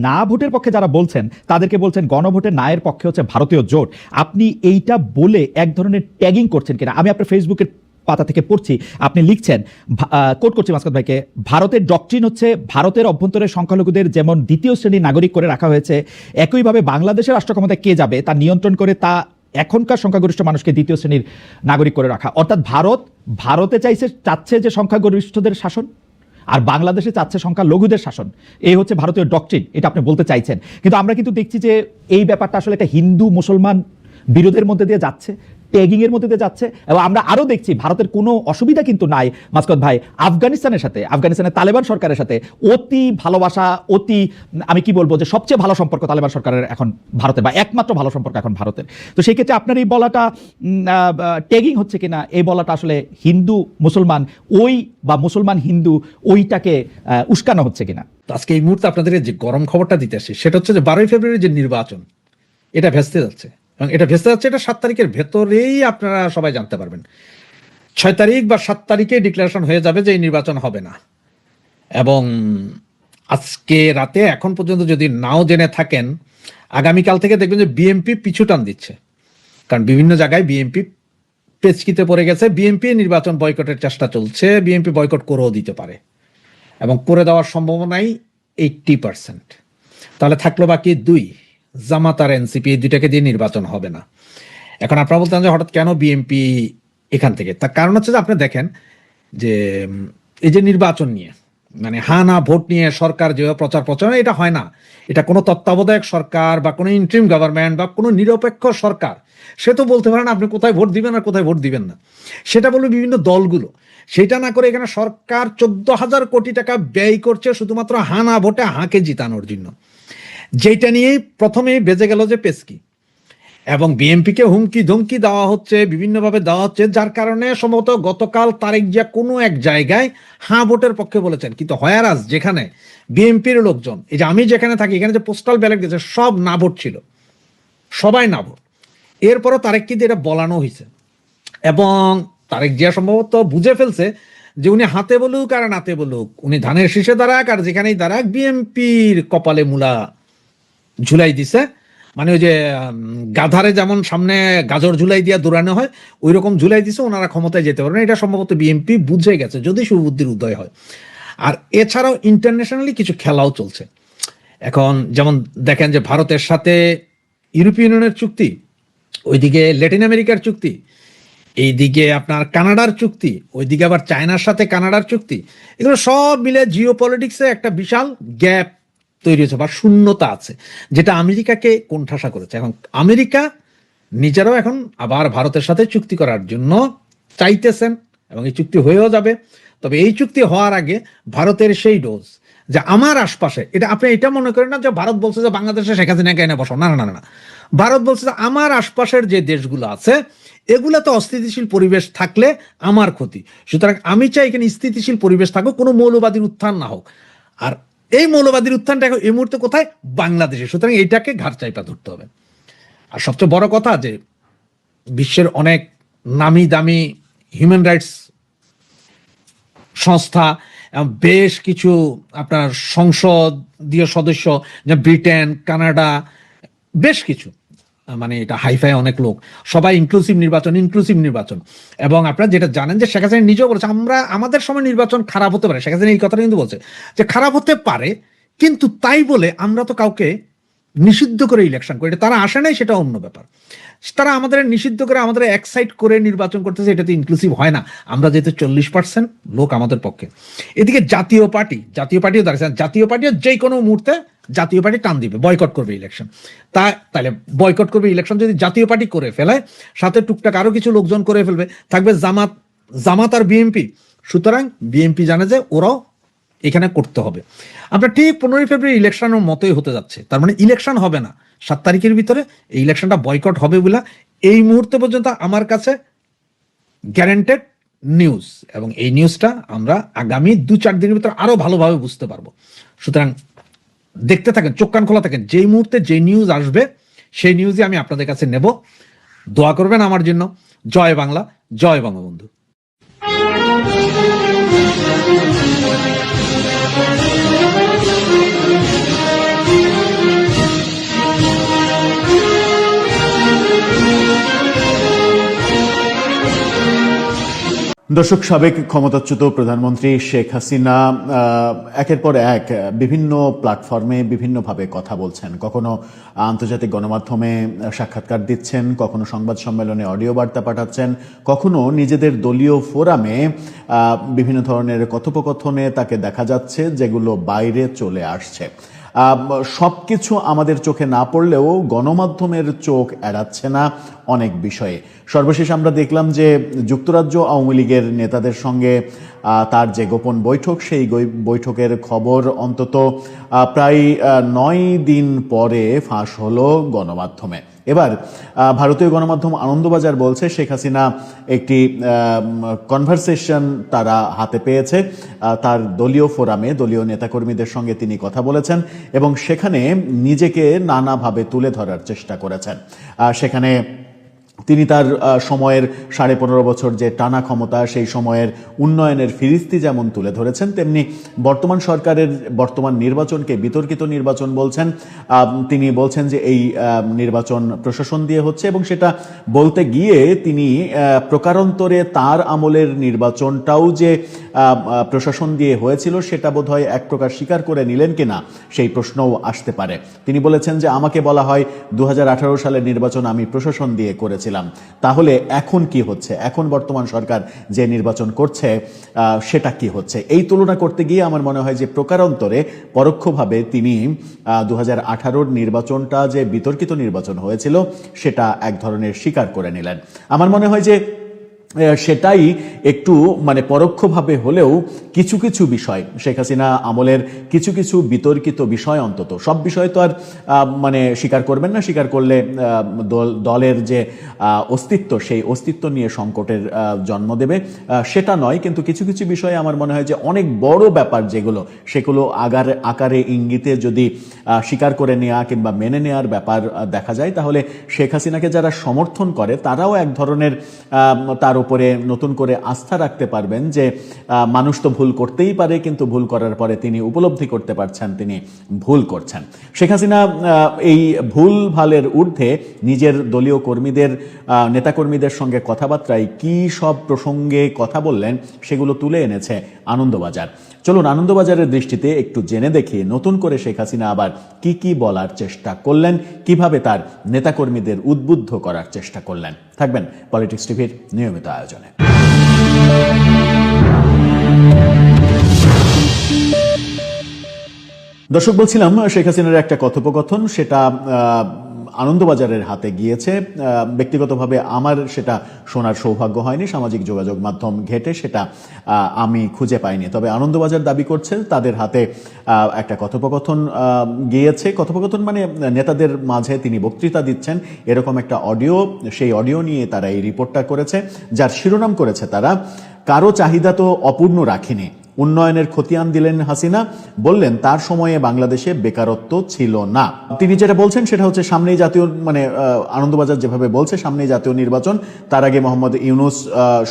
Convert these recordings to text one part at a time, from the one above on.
না ভোটের পক্ষে যারা বলছেন তাদেরকে বলছেন গণভোটের নায়ের পক্ষে হচ্ছে ভারতীয় জোট। আপনি এইটা বলে এক ধরনের ট্যাগিং করছেন কিনা? আমি আপনার ফেসবুকের পাতা থেকে পড়ছি, আপনি লিখছেন, কোট করছি মাসকাত ভাইকে, ভারতের ডক্ট্রিন হচ্ছে ভারতের অভ্যন্তরে সংখ্যালঘুদের যেমন দ্বিতীয় শ্রেণীর নাগরিক করে রাখা হয়েছে, একইভাবে বাংলাদেশের রাষ্ট্র ক্ষমতায় কে যাবে তা নিয়ন্ত্রণ করে তা এখনকার সংখ্যাগরিষ্ঠ মানুষকে দ্বিতীয় শ্রেণীর নাগরিক করে রাখা। অর্থাৎ ভারতে চাচ্ছে যে সংখ্যাগরিষ্ঠদের শাসন, আর বাংলাদেশে চাচ্ছে সংখ্যালঘুদের শাসন। এই হচ্ছে ভারতীয় ডক্ট্রিন, এটা আপনি বলতে চাইছেন। কিন্তু আমরা কিন্তু দেখছি যে এই ব্যাপারটা আসলে একটা হিন্দু মুসলমান বিরোধের মধ্যে দিয়ে যাচ্ছে, ট্যাগিং এর মধ্যে দিয়ে যাচ্ছে। এবং আমরা আরো দেখছি ভারতের কোনো অসুবিধা কিন্তু নাই মাসকাত ভাই, আফগানিস্তানের তালেবান সরকারের সাথে অতি ভালোবাসা, অতি আমি কি বলবো যে সবচেয়ে ভালো সম্পর্ক তালেবান সরকারের এখন ভারতের, বা একমাত্র ভালো সম্পর্ক এখন ভারতের। তো সেই ক্ষেত্রে আপনার এই বলাটা ট্যাগিং হচ্ছে কিনা, এই বলাটা আসলে হিন্দু মুসলমান বা মুসলমান হিন্দু ওইটাকে উস্কানো হচ্ছে কিনা? আজকে এই মুহূর্তে আপনাদের যে গরম খবরটা দিতে আসি সেটা হচ্ছে যে 12ই ফেব্রুয়ারি যে নির্বাচন, এটা ভেস্তে যাচ্ছে। এবং এটা ভেস্তে যাচ্ছে, এটা 7 তারিখের ভেতরেই আপনারা সবাই জানতে পারবেন। 6 তারিখ বা 7 তারিখে ডিক্লারেশন হয়ে যাবে যে এই নির্বাচন হবে না। এবং আজকে রাতে এখন পর্যন্ত যদি নাও জেনে থাকেন, আগামীকাল থেকে দেখবেন যে বিএনপি পিছু টান দিচ্ছে। কারণ বিভিন্ন জায়গায় বিএনপি পেচকিতে পড়ে গেছে, বিএনপি নির্বাচন বয়কটের চেষ্টা চলছে, বিএনপি বয়কট করেও দিতে পারে এবং করে দেওয়ার সম্ভাবনাই 80%। তাহলে থাকলো বাকি 2, জামাত আর এনসিপি, এই দুইটাকে দিয়ে নির্বাচন হবে না। এখন আপনারা বলতেন যে হঠাৎ কেন বিএনপি এখান থেকে? তার কারণ হচ্ছে যে আপনি দেখেন যে এই যে নির্বাচন নিয়ে মানে হা না ভোট নিয়ে সরকার যেভাবে প্রচার এটা হয় না। এটা কোনো তত্ত্বাবধায়ক সরকার বা কোনো ইন্টারিম গভর্নমেন্ট বা কোনো নিরপেক্ষ সরকার সে তো বলতে পারেন আপনি কোথায় ভোট দিবেন আর কোথায় ভোট দিবেন না, সেটা বলবে বিভিন্ন দলগুলো। সেটা না করে এখানে সরকার 14,000 কোটি টাকা ব্যয় করছে শুধুমাত্র হা না ভোটে হাঁকে জিতানোর জন্য, যেটা নিয়ে প্রথমেই বেজে গেল যে পেস্কি। এবং বিএনপিকে হুমকি ধমকি দেওয়া হচ্ছে, বিভিন্নভাবে দেওয়া হচ্ছে, যার কারণে সম্ভবত গতকাল তারেক জিয়া কোনো এক জায়গায় হ্যাঁ ভোটের পক্ষে বলেছেন। কিন্তু হয়ারাজ যেখানে বিএনপির লোকজন, এই যে আমি যেখানে থাকি এখানে যে পোস্টাল ব্যালট দিয়েছে সব না ভোট ছিল, সবাই না ভোট। এরপরও তারেক কিন্তু এটা বলানো হয়েছে এবং তারেক জিয়া সম্ভবত বুঝে ফেলছে যে উনি হাতে বলুক আর নাতে বলুক, উনি ধানের শীষে দাঁড়াক আর যেখানেই দাঁড়াক, বিএনপির কপালে মূলা ঝুলাই দিছে। মানে ওই যে গাধারে যেমন সামনে গাজর ঝুলাই দিয়া দৌড়ানো হয়, ওই রকম ঝুলাই দিছে, ওনারা ক্ষমতায় যেতে পারবেন। এটা সম্ভবত বিএনপি বুঝে গেছে যদি সুবুদ্ধির উদয় হয়। আর এছাড়াও ইন্টারন্যাশনালি কিছু খেলাও চলছে এখন। যেমন দেখেন যে ভারতের সাথে ইউরোপীয় ইউনিয়নের চুক্তি, ওইদিকে ল্যাটিন আমেরিকার চুক্তি, এইদিকে আপনার কানাডার চুক্তি, ওইদিকে আবার চায়নার সাথে কানাডার চুক্তি, এগুলো সব মিলে জিও পলিটিক্সে একটা বিশাল গ্যাপ তৈরি হয়েছে বা শূন্যতা আছে, যেটা আমেরিকাকে কোণঠাসা করেছে। এখন আমেরিকা নিজেরাও এখন আবার ভারতের সাথে চুক্তি করার জন্য চাইতেছেন এবং এই চুক্তি হয়েও যাবে। তবে এই চুক্তি হওয়ার আগে ভারতের সেই ডোজ যে আমার আশপাশে, এটা আপনি এটা মনে করেন না যে ভারত বলছে যে বাংলাদেশে শেখ হাসিনাকে এনে বসো, না না না না। ভারত বলছে যে আমার আশপাশের যে দেশগুলো আছে এগুলাতে অস্থিতিশীল পরিবেশ থাকলে আমার ক্ষতি, সুতরাং আমি চাই এখানে স্থিতিশীল পরিবেশ থাকুক, কোনো মৌলবাদীর উত্থান না হোক। আর এই মৌলবাদীর উত্থানটা এই মুহূর্তে কোথায়? বাংলাদেশে। সুতরাং এইটাকে ঘাড় চাইপা ধরতে হবে। আর সবচেয়ে বড় কথা যে বিশ্বের অনেক নামি দামি হিউম্যান রাইটস সংস্থা, বেশ কিছু আপনার সংসদীয় সদস্য, যে ব্রিটেন, কানাডা, বেশ কিছু, মানে এটা হাইফাই অনেক লোক, সবাই ইনক্লুসিভ নির্বাচন। এবং আপনারা যেটা জানেন যে শেখ হাসিনা নিজেও বলেছে আমাদের সময় নির্বাচন খারাপ হতে পারে। শেখ হাসিনা এই কথাটা কিন্তু বলছে যে খারাপ হতে পারে, কিন্তু তাই বলে আমরা তো কাউকে নিষিদ্ধ করে ইলেকশন করি, তারা আসে নাই, সেটা অন্য ব্যাপার। তারা আমাদের নিষিদ্ধ করে আমাদের এক্সাইট করে নির্বাচন করতেছে, এটা তো ইনক্লুসিভ হয় না। আমরা যেহেতু 40% লোক আমাদের পক্ষে। এদিকে জাতীয় পার্টিও দাঁড়িয়েছে, জাতীয় পার্টিও যে কোনো মুহূর্তে জাতীয় পার্টি টান দিবে, বয়কট করবে ইলেকশন। তাহলে বয়কট করবে ইলেকশন যদি জাতীয় পার্টি করে ফেলে, সাথে টুকটাক আরো কিছু লোকজন করে ফেলবে, থাকবে জামাত আর বিএনপি। সুতরাং বিএনপি জানে যে ওরাও এখানে করতে হবে। আমরা ঠিক 15ই ফেব্রুয়ারি ইলেকশনের মতোই হতে যাচ্ছে। তার মানে ইলেকশন হবে না 7 তারিখের ভিতরে, এই ইলেকশনটা বয়কট হবে বলে এই মুহূর্তে পর্যন্ত আমার কাছে গ্যারান্টেড নিউজ। এবং এই নিউজটা আমরা আগামী 2-4 দিনের ভিতরে আরো ভালোভাবে বুঝতে পারবো। সুতরাং দেখতে থাকেন, চোখ কান খোলা থাকেন, যেই মুহূর্তে যে নিউজ আসবে সেই নিউজই আমি আপনাদের কাছে নেব। দোয়া করবেন আমার জন্য। জয় বাংলা, জয় বঙ্গবন্ধু। দর্শক, সাবেক ক্ষমতাচ্যুত প্রধানমন্ত্রী শেখ হাসিনা একের পর এক বিভিন্ন প্ল্যাটফর্মে বিভিন্নভাবে কথা বলছেন। কখনো আন্তর্জাতিক গণমাধ্যমে সাক্ষাৎকার দিচ্ছেন, কখনো সংবাদ সম্মেলনে অডিও বার্তা পাঠাচ্ছেন, কখনো নিজেদের দলীয় ফোরামে বিভিন্ন ধরনের কথোপকথনে তাকে দেখা যাচ্ছে যেগুলো বাইরে চলে আসছে। সবকিছু আমাদের চোখে না পড়লেও গণমাধ্যমের চোখ এড়াচ্ছে না অনেক বিষয়ে। সর্বশেষ আমরা দেখলাম যে যুক্তরাজ্য আওয়ামী লীগের নেতাদের সঙ্গে তার যে গোপন বৈঠক, সেই বৈঠকের খবর অন্তত প্রায় 9 দিন পরে ফাঁস হলো গণমাধ্যমে। এবার ভারতীয় গণমাধ্যম আনন্দবাজার বলছে শেখ হাসিনা একটি কনভারসেশন তারা হাতে পেয়েছে, তার দলীয় ফোরামে দলীয় নেতাকর্মীদের সঙ্গে তিনি কথা বলেছেন এবং সেখানে নিজেকে নানাভাবে তুলে ধরার চেষ্টা করেছেন। সেখানে তিনি তার সময়ের 15.5 বছর যে টানা ক্ষমতা, সেই সময়ের উন্নয়নের ফিরিস্তি যেমন তুলে ধরেছেন, তেমনি বর্তমান সরকারের বর্তমান নির্বাচনকে বিতর্কিত নির্বাচন বলছেন। তিনি বলছেন যে এই নির্বাচন প্রশাসন দিয়ে হচ্ছে এবং সেটা বলতে গিয়ে তিনি প্রকারান্তরে তার আমলের নির্বাচনটাও যে প্রশাসন দিয়ে হয়েছিল সেটা বোধহয় এক প্রকার স্বীকার করে নিলেন কিনা সেই প্রশ্নও আসতে পারে। তিনি বলেছেন যে আমাকে বলা হয় 2018 সালের নির্বাচন আমি প্রশাসন দিয়ে করেছিলাম, তাহলে এখন কি হচ্ছে, এখন বর্তমান সরকার যে নির্বাচন করছে সেটা কি হচ্ছে। এই তুলনা করতে গিয়ে আমার মনে হয় যে প্রকারান্তরে পরোক্ষভাবে তিনি 2018 নির্বাচনটা যে বিতর্কিত নির্বাচন হয়েছিল সেটা এক ধরনের স্বীকার করে নিলেন। আমার মনে হয় যে সেটাই একটু পরোক্ষভাবে হলেও কিছু কিছু বিষয়, শেখ হাসিনা আমলের কিছু কিছু বিতর্কিত বিষয়, অন্তত সব বিষয় তো আর স্বীকার করবেন না, স্বীকার করলে দলের যে অস্তিত্ব সেই অস্তিত্ব নিয়ে সংকটের জন্ম দেবে, সেটা নয়। কিন্তু কিছু কিছু বিষয় আমার মনে হয় যে অনেক বড় ব্যাপার যেগুলো, সেগুলো আকারে ইঙ্গিতে যদি স্বীকার করে নেওয়া কিংবা মেনে নেওয়ার ব্যাপার দেখা যায়, তাহলে শেখ হাসিনাকে যারা সমর্থন করে তারাও এক ধরনের তার উপরে নতুন করে আস্থা রাখতে পারবেন যে মানুষ তো ভুল করতেই পারে, কিন্তু ভুল করার পরে তিনি উপলব্ধি করতে পারছেন তিনি ভুল করছেন। শেখ হাসিনা এই ভুল ভালের ঊর্ধ্বে নিজের দলীয় কর্মীদের নেতাকর্মীদের সঙ্গে কথাবার্তায় কি সব প্রসঙ্গে কথা বললেন সেগুলো তুলে এনেছে আনন্দবাজার। চলুন আনন্দবাজারের দৃষ্টিতে একটু জেনে দেখি নতুন করে শেখ হাসিনা আবার কি কি বলার চেষ্টা করলেন, কিভাবে তার নেতাকর্মীদের উদ্বুদ্ধ করার চেষ্টা করলেন। থাকবেন পলিটিক্স টিভির নিয়মিত আয়োজনে। দর্শক, বলছিলাম শেখ হাসিনার একটা কথোপকথন, সেটা আনন্দবাজারের হাতে গিয়েছে। ব্যক্তিগতভাবে আমার সেটা শোনার সৌভাগ্য হয়নি, সামাজিক যোগাযোগ মাধ্যম ঘেটে সেটা আমি খুঁজে পাইনি। তবে আনন্দবাজার দাবি করছে তাদের হাতে একটা কথোপকথন গিয়েছে। কথোপকথন নেতাদের মাঝে তিনি বক্তৃতা দিচ্ছেন এরকম একটা অডিও, সেই অডিও নিয়ে তারা এই রিপোর্টটা করেছে, যার শিরোনাম করেছে তারা কারো চাহিদা তো অপূর্ণ রাখিনি, উন্নয়নের খতিয়ান দিলেন হাসিনা, বললেন তার সময়ে বাংলাদেশে বেকারত্ব ছিল না। তিনি যেটা বলছেন সেটা হচ্ছে সামনেই জাতীয় আনন্দবাজার যেভাবে বলছে সামনেই জাতীয় নির্বাচন, তার আগে মোহাম্মদ ইউনূস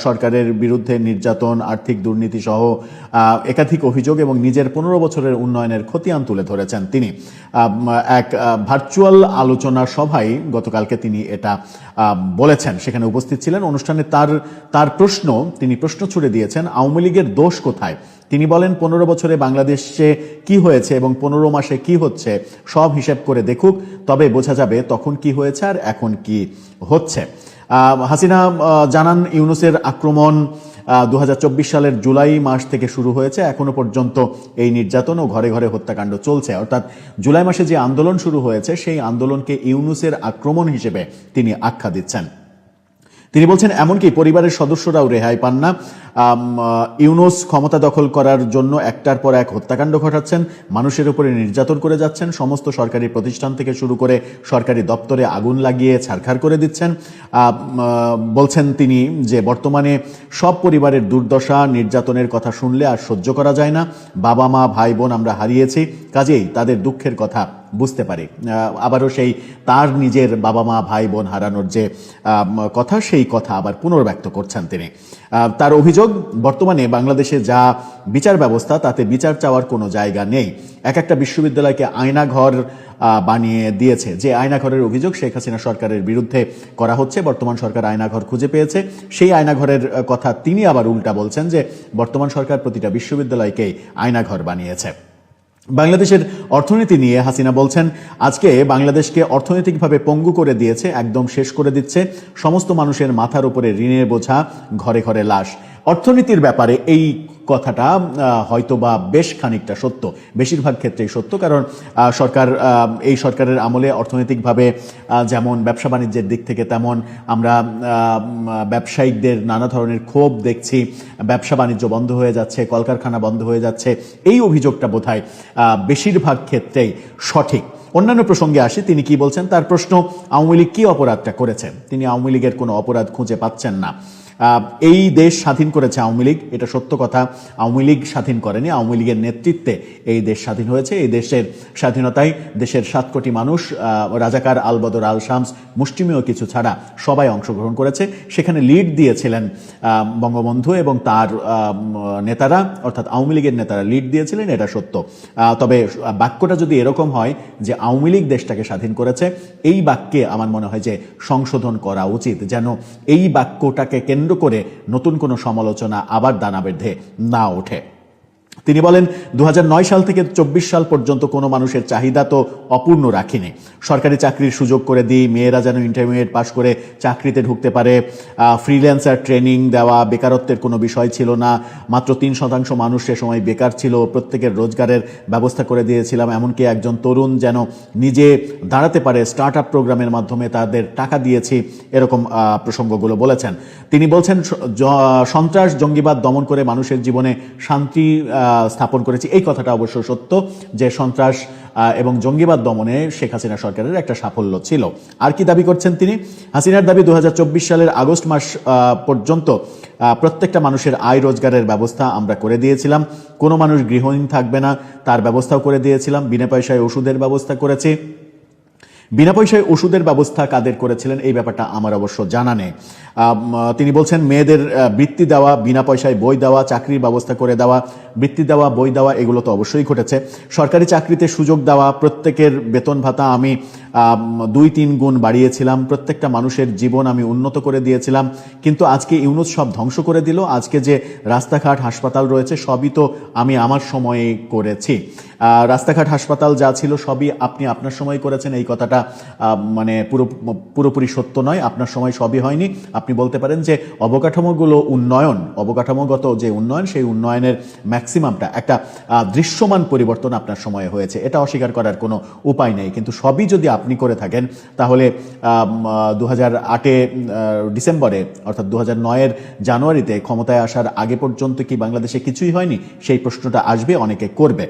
সরকারের বিরুদ্ধে নির্যাতন, আর্থিক দুর্নীতি সহ একাধিক অভিযোগ এবং নিজের 15 বছরের উন্নয়নের খতিয়ান তুলে ধরেছেন তিনি। এক ভার্চুয়াল আলোচনা সভায় গতকালকে তিনি এটা বলেছেন, সেখানে উপস্থিত ছিলেন। অনুষ্ঠানে তার তিনি প্রশ্ন ছুড়ে দিয়েছেন আওয়ামী লীগের দোষ কোথায়। তিনি বলেন 15 বছরে বাংলাদেশে কি হয়েছে এবং 15 মাসে কি হচ্ছে সব হিসেব করে দেখুক, তবে বোঝা যাবে তখন কি হয়েছে আর এখন কি হচ্ছে। হাসিনা জানান ইউনূসের আক্রমণ 2024 সালের জুলাই মাস থেকে শুরু হয়েছে, এখনো পর্যন্ত এই নির্যাতন ও ঘরে ঘরে হত্যাকাণ্ড চলছে। অর্থাৎ জুলাই মাসে যে আন্দোলন শুরু হয়েছে সেই আন্দোলনকে ইউনূসের আক্রমণ হিসেবে তিনি আখ্যা দিচ্ছেন। তিনি বলছেন এমনকি পরিবারের সদস্যরাও রেহাই পান না। ইউনূস ক্ষমতা দখল করার জন্য একটার পর এক হত্যাকাণ্ড ঘটাচ্ছেন, মানুষের উপরে নির্যাতন করে যাচ্ছেন, সমস্ত সরকারি প্রতিষ্ঠান থেকে শুরু করে সরকারি দপ্তরে আগুন লাগিয়ে ছারখার করে দিচ্ছেন। বলছেন তিনি যে বর্তমানে সব পরিবারের দুর্দশা, নির্যাতনের কথা শুনলে আর সহ্য করা যায় না। বাবা মা ভাই বোন আমরা হারিয়েছি, কাজেই তাদের দুঃখের কথা বুঝতে পারি। আবারও সেই তার নিজের বাবা মা ভাই বোন হারানোর যে কথা, সেই কথা আবার পুনর্ব্যক্ত করছেন তিনি। তার অভিযোগ, বর্তমানে বাংলাদেশে যা বিচার ব্যবস্থা তাতে বিচার চাওয়ার কোনো জায়গা নেই। এক একটা বিশ্ববিদ্যালয়কে আয়নাঘর বানিয়ে দিয়েছে। যে আয়নাঘরের অভিযোগ শেখ হাসিনা সরকারের বিরুদ্ধে করা হচ্ছে, বর্তমান সরকার আয়নাঘর খুঁজে পেয়েছে, সেই আয়নাঘরের কথা তিনি আবার উল্টা বলছেন যে বর্তমান সরকার প্রতিটা বিশ্ববিদ্যালয়কেই আয়নাঘর বানিয়েছে। বাংলাদেশের অর্থনীতি নিয়ে হাসিনা বলছেন, আজকে বাংলাদেশকে অর্থনৈতিকভাবে পঙ্গু করে দিয়েছে, একদম শেষ করে দিচ্ছে। সমস্ত মানুষের মাথার উপরে ঋণের বোঝা, ঘরে ঘরে লাশ। অর্থনীতির ব্যাপারে এই কথাটা হয়তোবা বেশ খানিকটা সত্য, বেশিরভাগ ক্ষেত্রেই সত্য। কারণ এই সরকারের আমলে অর্থনৈতিকভাবে যেমন ব্যবসা বাণিজ্যের দিক থেকে তেমন আমরা ব্যবসায়িকদের নানা ধরনের ক্ষোভ দেখছি, ব্যবসা বাণিজ্য বন্ধ হয়ে যাচ্ছে, কলকারখানা বন্ধ হয়ে যাচ্ছে। এই অভিযোগটা বোধহয় বেশিরভাগ ক্ষেত্রেই সঠিক। অন্যান্য প্রসঙ্গে আসি, তিনি কি বলছেন, তার প্রশ্ন আওয়ামী লীগ কি অপরাধটা করেছে। তিনি আওয়ামী লীগের কোনো অপরাধ খুঁজে পাচ্ছেন না। এই দেশ স্বাধীন করেছে আওয়ামী লীগ, এটা সত্য কথা। আওয়ামী লীগ স্বাধীন করেনি, আওয়ামী লীগের নেতৃত্বে এই দেশ স্বাধীন হয়েছে। এই দেশের স্বাধীনতায় দেশের 7 কোটি মানুষ, রাজাকার, আলবদর, আল শামস, মুষ্টিমেয় কিছু ছাড়া সবাই অংশগ্রহণ করেছে। সেখানে লিড দিয়েছিলেন বঙ্গবন্ধু এবং তার নেতারা, অর্থাৎ আওয়ামী লীগের নেতারা লিড দিয়েছিলেন, এটা সত্য। তবে বাক্যটা যদি এরকম হয় যে আওয়ামী লীগ দেশটাকে স্বাধীন করেছে, এই বাক্যে আমার মনে হয় যে সংশোধন করা উচিত, যেন এই বাক্যটাকে কেন্দ্র করে নতুন কোনো সমালোচনা আবার দানা বেঁধে না ওঠে। তিনি বলেন, 2009 সাল থেকে 24 সাল পর্যন্ত কোনো মানুষের চাহিদা তো অপূর্ণ রাখিনি। সরকারি চাকরির সুযোগ করে দিই, মেয়েরা যেন ইন্টারমিডিয়েট পাশ করে চাকরিতে ঢুকতে পারে, ফ্রিল্যান্সার ট্রেনিং দেওয়া, বেকারত্বের কোনো বিষয় ছিল না। মাত্র 3% মানুষ সে সময় বেকার ছিল, প্রত্যেকের রোজগারের ব্যবস্থা করে দিয়েছিলাম। এমনকি একজন তরুণ যেন নিজে দাঁড়াতে পারে, স্টার্ট আপ প্রোগ্রামের মাধ্যমে তাদের টাকা দিয়েছি, এরকম প্রসঙ্গগুলো বলেছেন। তিনি বলছেন, সন্ত্রাস জঙ্গিবাদ দমন করে মানুষের জীবনে শান্তি স্থাপন করেছি। এই কথাটা অবশ্য সত্য যে সন্ত্রাস এবং জঙ্গিবাদ দমনে শেখ হাসিনা সরকারের একটা সাফল্য ছিল। আর কি দাবি করছেন তিনি? হাসিনার দাবি, 2024 সালের আগস্ট মাস পর্যন্ত প্রত্যেকটা মানুষের আয় রোজগারের ব্যবস্থা আমরা করে দিয়েছিলাম। কোনো মানুষ গৃহহীন থাকবে না, তার ব্যবস্থাও করে দিয়েছিলাম। বিনা পয়সায় ওষুধের ব্যবস্থা করেছি। বিনা পয়সায় ওষুধের ব্যবস্থা কাদের করেছিলেন এই ব্যাপারটা আমার অবশ্য জানা নেই। তিনি বলছেন, মেয়েদের বৃত্তি দেওয়া, বিনা পয়সায় বই দেওয়া, চাকরির ব্যবস্থা করে দেওয়া, বৃত্তি দেওয়া, বই দেওয়া, এগুলো তো অবশ্যই ঘটেছে। সরকারি চাকরিতে সুযোগ দেওয়া, প্রত্যেকের বেতন ভাতা আমি 2-3 গুণ বাড়িয়েছিলাম। প্রত্যেকটা মানুষের জীবন আমি উন্নত করে দিয়েছিলাম। কিন্তু আজকে ইউনূস সব ধ্বংস করে দিল। আজকে যে রাস্তাঘাট, হাসপাতাল রয়েছে সবই তো আমি আমার সময়ে করেছি। রাস্তাঘাট, হাসপাতাল যা ছিল সবই আপনি আপনার সময় করেছেন, এই কথাটা মানে পুরোপুরি সত্য নয়। আপনার সময় সবই হয়নি। আপনি বলতে পারেন যে অবকাঠামোগত যে উন্নয়ন, সেই উন্নয়নের ম্যাক্সিমামটা একটা দৃশ্যমান পরিবর্তন আপনার সময়ে হয়েছে, এটা অস্বীকার করার কোনো উপায় নেই। কিন্তু সবই যদি আপনি করে থাকেন, তাহলে 2008 ডিসেম্বরে অর্থাৎ 2009 জানুয়ারিতে ক্ষমতায় আসার আগে পর্যন্ত কি বাংলাদেশে কিছুই হয়নি? সেই প্রশ্নটা আসবে, অনেকে করবে।